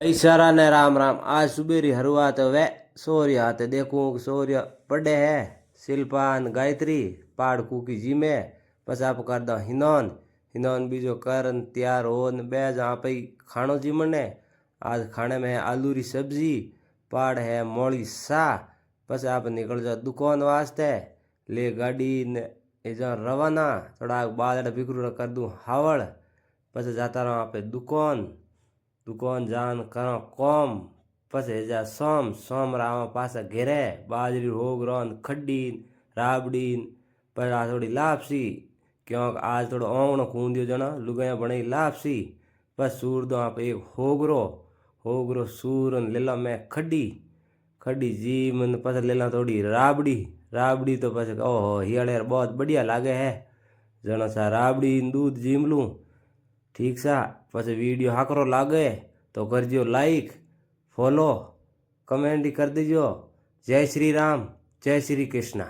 इशारा ने राम राम। आज सुबेरी हरुआत वे सूर्य आते देखूं सूर्य पड़े है शिल्पान गायत्री पाड़कू की जी में बस आप कर दो हिनौन हिनौन बीजो करन तैयार होन बेज आप ही खानो जी मने। आज खाने में है आलू री सब्जी पाड़ है मोली सा। बस आप निकल जाओ दुकान वास्ते ले गाड़ी ने जा रवाना थोड़ा बादड़ बिखरू कर दूं हावड़। बस जाता रहो आप दुकान दुकान जान करो कॉम पछे जा सोम सोम राव पासा घेरे बाजरी होग रोन खड्डी राबड़ी पर आ थोड़ी लापसी क्योंकि आज थोड़ा ओंगणो खूंदियो जना लुगाया बने लापसी। बस सूर दो आप एक होगरो होगरो सूर ले लो मैं खड्डी खड्डी जी मन पस ले लो थोड़ी राबड़ी राबड़ी तो पस ओहो हियाड़े बहुत बढ़िया लागे है जना सा राबड़ी दूध जीम लूँ ठीक सा। પછી વિડીયો હાકરો લાગે તો કરજો લાઈક ફોલો કમેન્ટ કરી દેજો। જય શ્રી રામ જય શ્રી કૃષ્ણ।